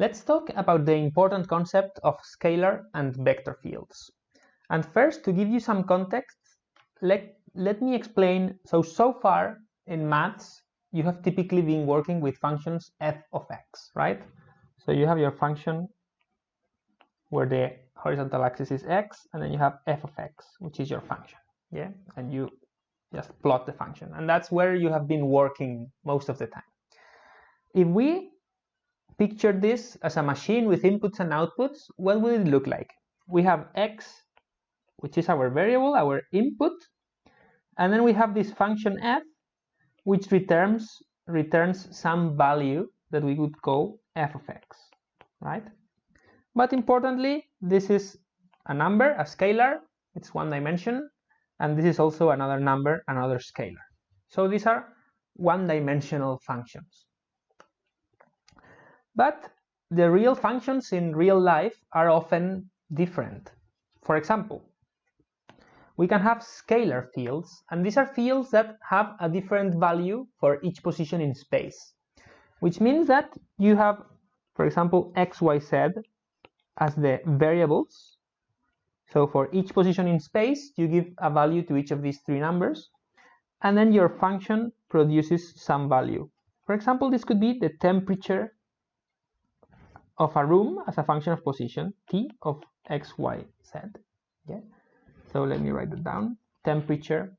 Let's talk about the important concept of scalar and vector fields. And first, to give you some context, let me explain. So far in maths, you have typically been working with functions f of x, right? So you have your function where the horizontal axis is x, and then you have f of x, which is your function, yeah? And you just plot the function, and that's where you have been working most of the time. If we picture this as a machine with inputs and outputs, what will it look like? We have x, which is our variable, our input, and then we have this function f, which returns some value that we would call f of x, right? But importantly, this is a number, a scalar, it's one dimension, and this is also another number, another scalar. So these are one-dimensional functions. But the real functions in real life are often different. For example, we can have scalar fields, and these are fields that have a different value for each position in space, which means that you have, for example, x, y, z as the variables. So for each position in space, you give a value to each of these three numbers, and then your function produces some value. For example, this could be the temperature of a room as a function of position, t of x, y, z. Yeah. So let me write it down. Temperature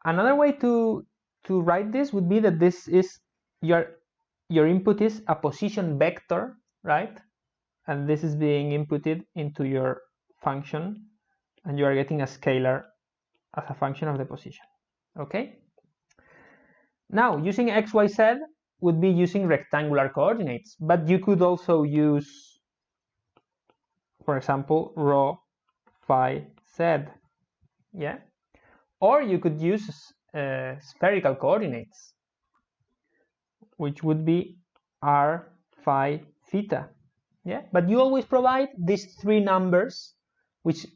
another way to write this would be that this is your input is a position vector, right? And this is being inputted into your function, and you are getting a scalar as a function of the position. Okay? Now, using x, y, z would be using rectangular coordinates, but you could also use, for example, rho, phi, z. Yeah? Or you could use spherical coordinates, which would be r, phi, theta. Yeah, but you always provide these three numbers which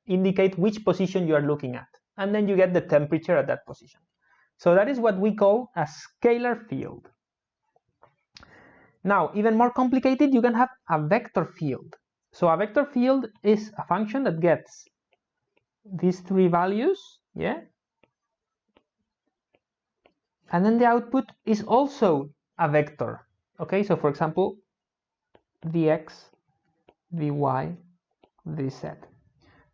indicate which position you are looking at, and then you get the temperature at that position. So that is what we call a scalar field. Now, even more complicated, you can have a vector field. So a vector field is a function that gets these three values, yeah, and then the output is also a vector. Okay, so for example, dx, dy, dz.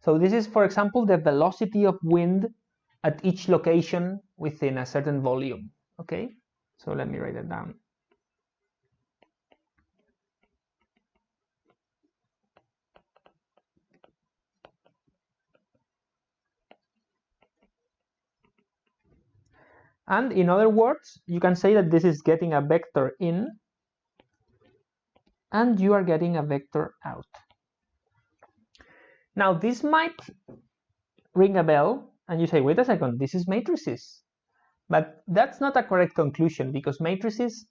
So this is, for example, the velocity of wind at each location within a certain volume. Okay, so let me write it down. And in other words, you can say that this is getting a vector in, and you are getting a vector out. Now, this might ring a bell, and you say, wait a second, this is matrices. But that's not a correct conclusion, because matrices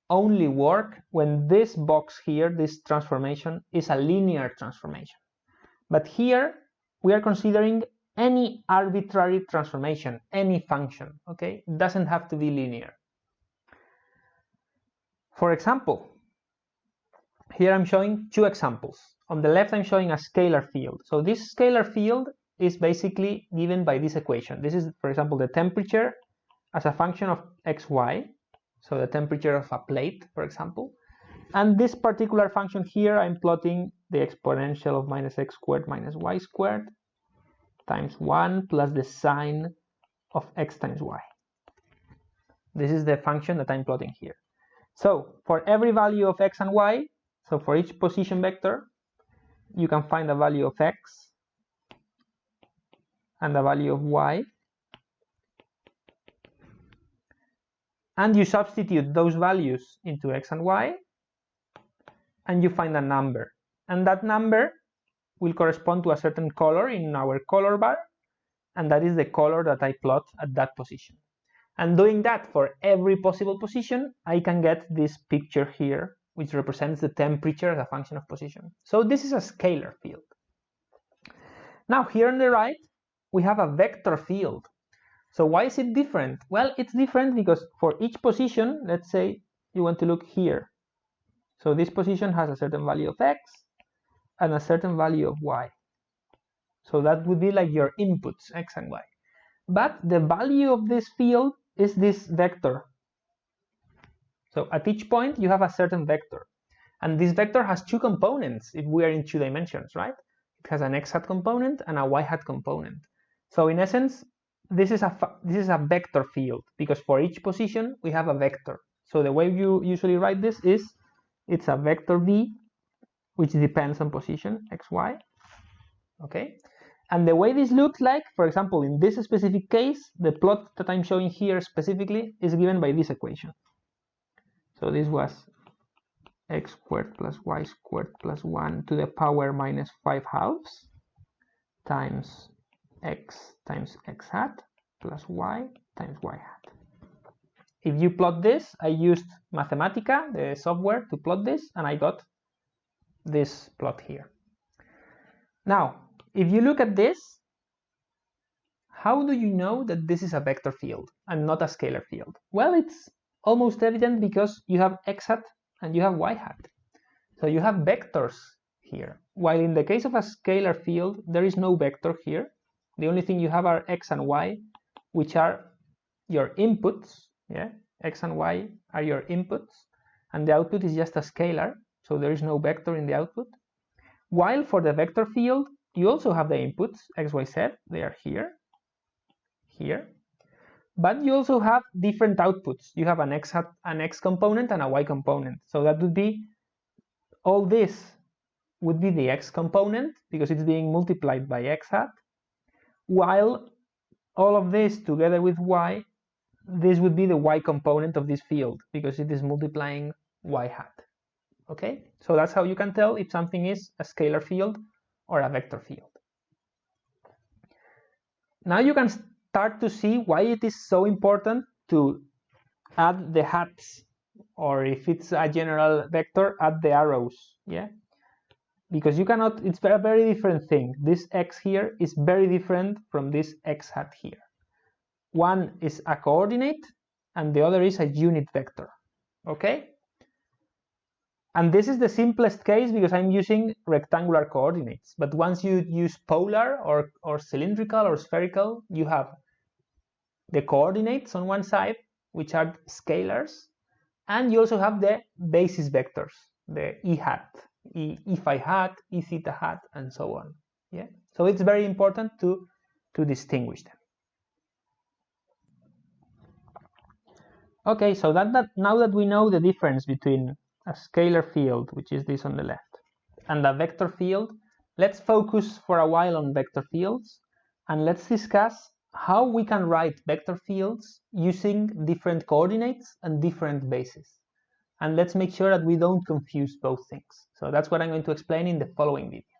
only work when this box here, this transformation, is a linear transformation. But here, we are considering any arbitrary transformation, any function, okay? It doesn't have to be linear. For example, here I'm showing two examples. On the left, I'm showing a scalar field. So this scalar field is basically given by this equation. This is, for example, the temperature as a function of x, y. So the temperature of a plate, for example. And this particular function here, I'm plotting the exponential of minus x squared minus y squared times 1 plus the sine of x times y. This is the function that I'm plotting here. So for every value of x and y, so for each position vector, you can find a value of x and a value of y, and you substitute those values into x and y, and you find a number, and that number will correspond to a certain color in our color bar, and that is the color that I plot at that position. And doing that for every possible position, I can get this picture here which represents the temperature as a function of position. So this is a scalar field. Now here on the right, we have a vector field. So why is it different? Well, it's different because for each position, let's say you want to look here. So this position has a certain value of x and a certain value of y. So that would be like your inputs, x and y. But the value of this field is this vector. So at each point, you have a certain vector. And this vector has two components if we are in 2 dimensions, right? It has an x-hat component and a y-hat component. So in essence, this is a vector field because for each position, we have a vector. So the way you usually write this is it's a vector v, which depends on position, x, y. Okay? And the way this looks like, for example, in this specific case, the plot that I'm showing here specifically is given by this equation. So this was x squared plus y squared plus 1 to the power minus 5/2 times x hat plus y times y hat. If you plot this, I used Mathematica, the software, to plot this, and I got this plot here. Now, if you look at this, how do you know that this is a vector field and not a scalar field? Well, it's almost evident because you have x hat and you have y hat. So you have vectors here. While in the case of a scalar field, there is no vector here. The only thing you have are x and y, which are your inputs. Yeah, x and y are your inputs, and the output is just a scalar, so there is no vector in the output. While for the vector field, you also have the inputs, x, y, z, they are here, but you also have different outputs. You have an x component and a y component. So that would be, all this would be the x component because it's being multiplied by x hat, while all of this together with y, this would be the y component of this field because it is multiplying y hat. Okay, so that's how you can tell if something is a scalar field or a vector field. Now you can start to see why it is so important to add the hats, or if it's a general vector, add the arrows. Yeah, because you cannot, it's a very different thing. This x here is very different from this x hat here. One is a coordinate and the other is a unit vector. Okay, and this is the simplest case because I'm using rectangular coordinates. But once you use polar or cylindrical or spherical, you have the coordinates on one side, which are scalars, and you also have the basis vectors, the e hat, e phi hat, e theta hat, and so on. Yeah, so it's very important to distinguish them. Okay, so now that we know the difference between a scalar field, which is this on the left, and a vector field, let's focus for a while on vector fields, and let's discuss how we can write vector fields using different coordinates and different bases. And let's make sure that we don't confuse both things. So that's what I'm going to explain in the following video.